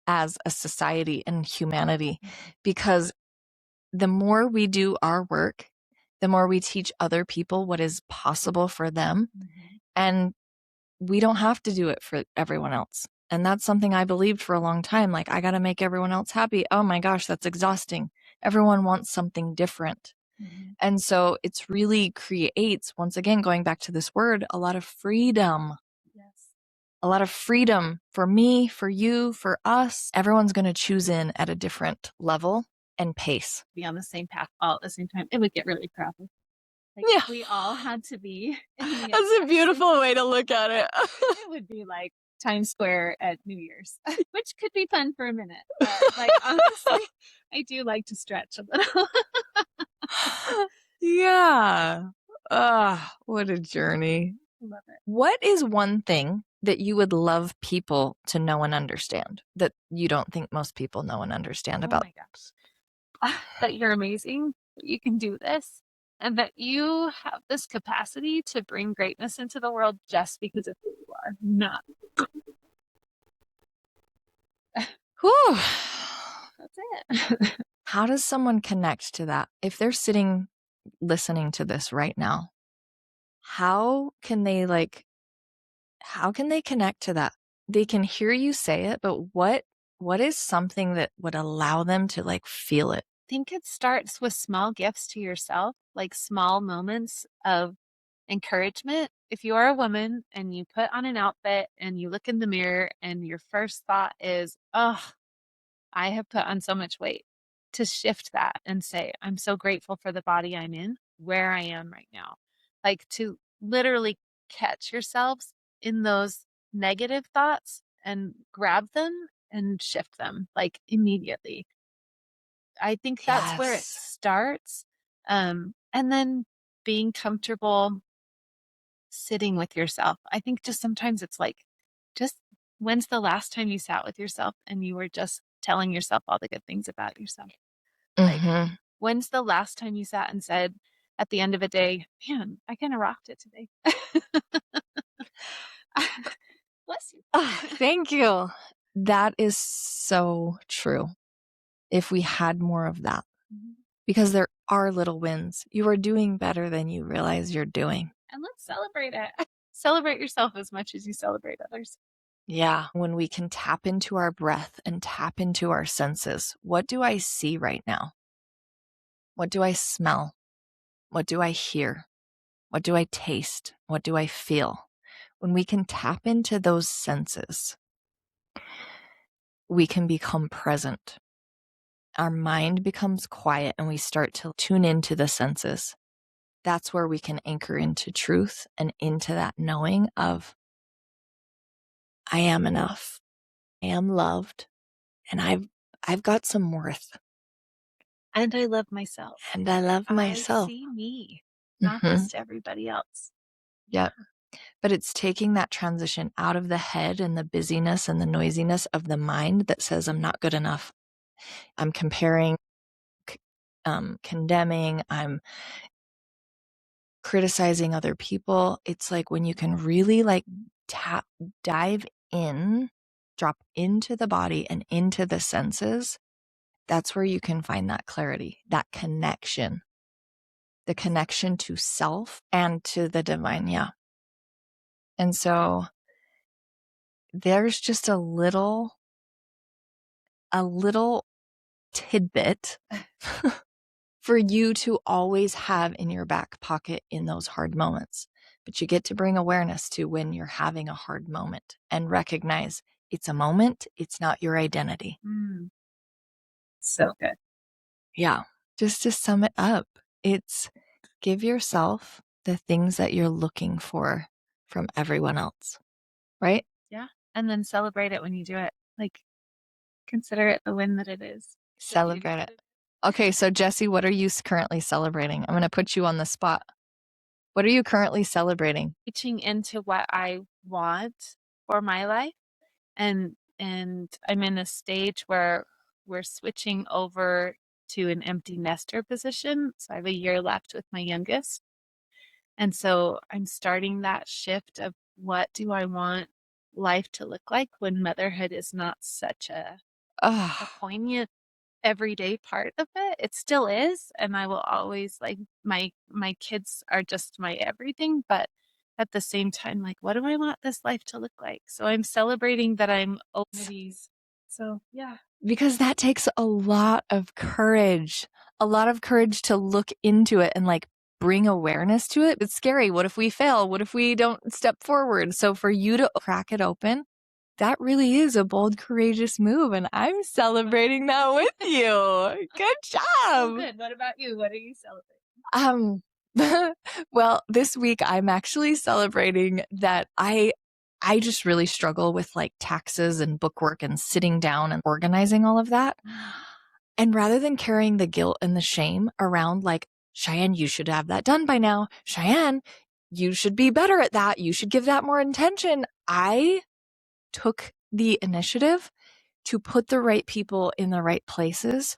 [SPEAKER 1] as a society and humanity, because the more we do our work, the more we teach other people what is possible for them. And we don't have to do it for everyone else. And that's something I believed for a long time. Like, I got to make everyone else happy. Oh my gosh, that's exhausting. Everyone wants something different.
[SPEAKER 2] Mhm.
[SPEAKER 1] And so it's really creates, once again, going back to this word, a lot of freedom.
[SPEAKER 2] Yes.
[SPEAKER 1] A lot of freedom for me, for you, for us. Everyone's going to choose in at a different level and pace.
[SPEAKER 2] Be on the same path all at the same time. It would get really crappy. Like
[SPEAKER 1] Yeah.
[SPEAKER 2] if we all had to be in the
[SPEAKER 1] That's a
[SPEAKER 2] exact
[SPEAKER 1] beautiful
[SPEAKER 2] same
[SPEAKER 1] way to
[SPEAKER 2] place,
[SPEAKER 1] look at it.
[SPEAKER 2] it would be like Times Square at New Year's, which could be fun for a minute. But like honestly, I do like to stretch a little.
[SPEAKER 1] Yeah. Ah, what a journey.
[SPEAKER 2] Love it.
[SPEAKER 1] What is one thing that you would love people to know and understand that you don't think most people know and understand
[SPEAKER 2] Oh
[SPEAKER 1] about?
[SPEAKER 2] my gosh. That you're amazing, that you can do this, and that you have this capacity to bring greatness into the world just because of who you are. Not
[SPEAKER 1] Whew.
[SPEAKER 2] that's it.
[SPEAKER 1] How does someone connect to that? If they're sitting listening to this right now, how can they connect to that? They can hear you say it, but what is something that would allow them to like feel it?
[SPEAKER 2] I think it starts with small gifts to yourself, like small moments of encouragement. If you are a woman and you put on an outfit and you look in the mirror and your first thought is, oh, I have put on so much weight, to shift that and say, I'm so grateful for the body I'm in, where I am right now. Like to literally catch yourselves in those negative thoughts and grab them and shift them like immediately. I think that's where it
[SPEAKER 1] Yes.
[SPEAKER 2] starts. And then being comfortable sitting with yourself. I think just sometimes it's like, just when's the last time you sat with yourself and you were just telling yourself all the good things about yourself? Like,
[SPEAKER 1] Mm-hmm.
[SPEAKER 2] when's the last time you sat and said at the end of a day, man, I kind of rocked it today? Bless you.
[SPEAKER 1] Oh, thank you. That is so true. If we had more of that,
[SPEAKER 2] Mhm.
[SPEAKER 1] because there are little wins. You are doing better than you realize you're doing.
[SPEAKER 2] And let's celebrate it. Celebrate yourself as much as you celebrate others.
[SPEAKER 1] Yeah. When we can tap into our breath and tap into our senses, what do I see right now? What do I smell? What do I hear? What do I taste? What do I feel? When we can tap into those senses, we can become present. Our mind becomes quiet and we start to tune into the senses. That's where we can anchor into truth and into that knowing of, I am enough. I am loved, and I've got some worth,
[SPEAKER 2] And I love myself.
[SPEAKER 1] and I love
[SPEAKER 2] I
[SPEAKER 1] myself.
[SPEAKER 2] see me, not
[SPEAKER 1] Mm-hmm.
[SPEAKER 2] just everybody else.
[SPEAKER 1] Yep. But it's taking that transition out of the head and the busyness and the noisiness of the mind that says, I'm not good enough. I'm comparing, condemning, I'm criticizing other people. It's like when you can really like dive in, drop into the body and into the senses, that's where you can find that clarity, that connection, the connection to self and to the divine. Yeah. And so there's just a little tidbit for you to always have in your back pocket in those hard moments. But you get to bring awareness to when you're having a hard moment and recognize it's a moment, it's not your identity.
[SPEAKER 2] So good.
[SPEAKER 1] Yeah. Just to sum it up, it's give yourself the things that you're looking for from everyone else, right?
[SPEAKER 2] Yeah. And then celebrate it when you do it. Like, consider it the win that it is.
[SPEAKER 1] Celebrate it. Okay, so Jessie, what are you currently celebrating? I'm going to put you on the spot. What are you currently celebrating?
[SPEAKER 2] Reaching into what I want for my life. And I'm in a stage where we're switching over to an empty nester position. So I have a year left with my youngest. And so I'm starting that shift of what do I want life to look like when motherhood is not such a poignant everyday part of it. It still is, and I will always like my kids are just my everything, but at the same time, like, what do I want this life to look like? So I'm celebrating that I'm over these. So yeah.
[SPEAKER 1] because that takes a lot of courage to look into it and like bring awareness to it. It's scary. What if we fail? What if we don't step forward? So for you to crack it open, that really is a bold, courageous move. And I'm celebrating that with you. Good job.
[SPEAKER 2] So good. What about you? What are you celebrating?
[SPEAKER 1] Well, this week I'm actually celebrating that I just really struggle with like taxes and bookwork and sitting down and organizing all of that. And rather than carrying the guilt and the shame around like, Cheyenne, you should have that done by now. Cheyenne, you should be better at that. You should give that more attention. I took the initiative to put the right people in the right places.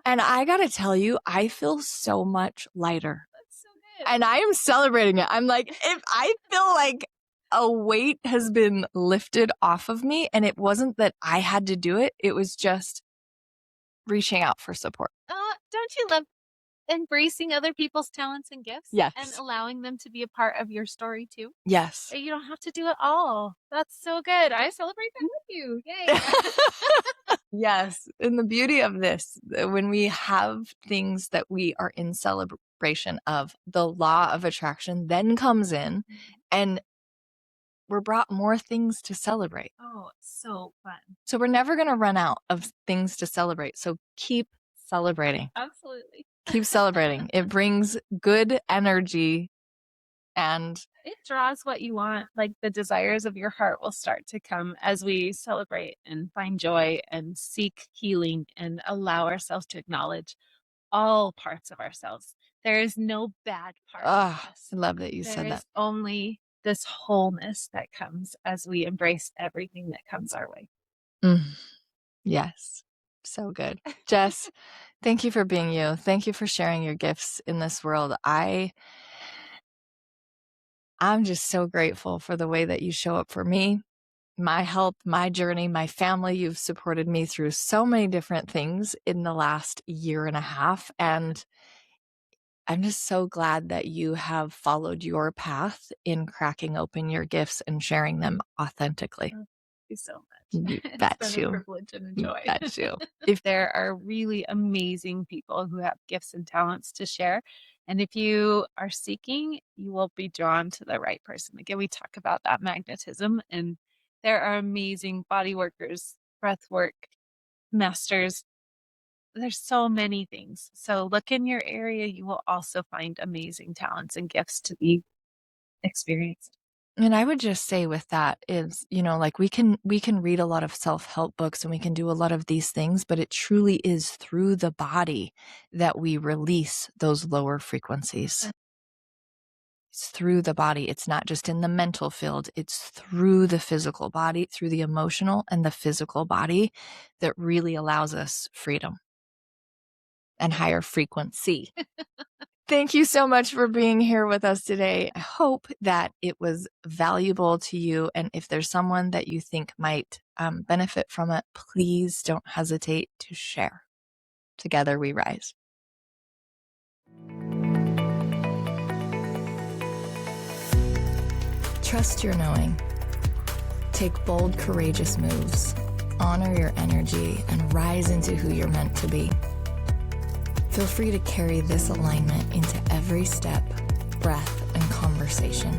[SPEAKER 1] And I got to tell you, I feel so much lighter.
[SPEAKER 2] That's so good.
[SPEAKER 1] And I am celebrating it. I'm like, if I feel like a weight has been lifted off of me, and it wasn't that I had to do it. It was just reaching out for support.
[SPEAKER 2] Don't you love embracing other people's talents and gifts?
[SPEAKER 1] Yes.
[SPEAKER 2] And allowing them to be a part of your story too?
[SPEAKER 1] Yes.
[SPEAKER 2] You don't have to do it all. That's so good. I celebrate that with you. Yay.
[SPEAKER 1] Yes. And the beauty of this, when we have things that we are in celebration of, the law of attraction then comes in and we're brought more things to celebrate.
[SPEAKER 2] Oh, so fun.
[SPEAKER 1] So we're never going to run out of things to celebrate. So keep celebrating.
[SPEAKER 2] Absolutely.
[SPEAKER 1] Keep celebrating. It brings good energy and
[SPEAKER 2] it draws what you want. Like the desires of your heart will start to come as we celebrate and find joy and seek healing and allow ourselves to acknowledge all parts of ourselves. There is no bad part of us.
[SPEAKER 1] I love that you said that.
[SPEAKER 2] There is only this wholeness that comes as we embrace everything that comes our way.
[SPEAKER 1] Yes. So good. Jess, thank you for being you. Thank you for sharing your gifts in this world. I'm just so grateful for the way that you show up for me, my health, my journey, my family. You've supported me through so many different things in the last year and a half. And I'm just so glad that you have followed your path in cracking open your gifts and sharing them authentically.
[SPEAKER 2] Thank you so much.
[SPEAKER 1] You bet
[SPEAKER 2] It's been
[SPEAKER 1] you.
[SPEAKER 2] a privilege and a joy.
[SPEAKER 1] You bet you.
[SPEAKER 2] If there are really amazing people who have gifts and talents to share, and if you are seeking, you will be drawn to the right person. Again, we talk about that magnetism, and there are amazing body workers, breath work, masters. There's so many things. So look in your area. You will also find amazing talents and gifts to be experienced.
[SPEAKER 1] And I would just say with that is, like we can read a lot of self-help books and we can do a lot of these things, but it truly is through the body that we release those lower frequencies. It's through the body. It's not just in the mental field. It's through the physical body, through the emotional and the physical body that really allows us freedom and higher frequency. Thank you so much for being here with us today. I hope that it was valuable to you. And if there's someone that you think might benefit from it, please don't hesitate to share. Together we rise. Trust your knowing. Take bold, courageous moves. Honor your energy and rise into who you're meant to be. Feel free to carry this alignment into every step, breath, and conversation.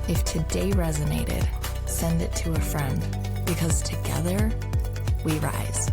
[SPEAKER 1] If today resonated, send it to a friend, because together we rise.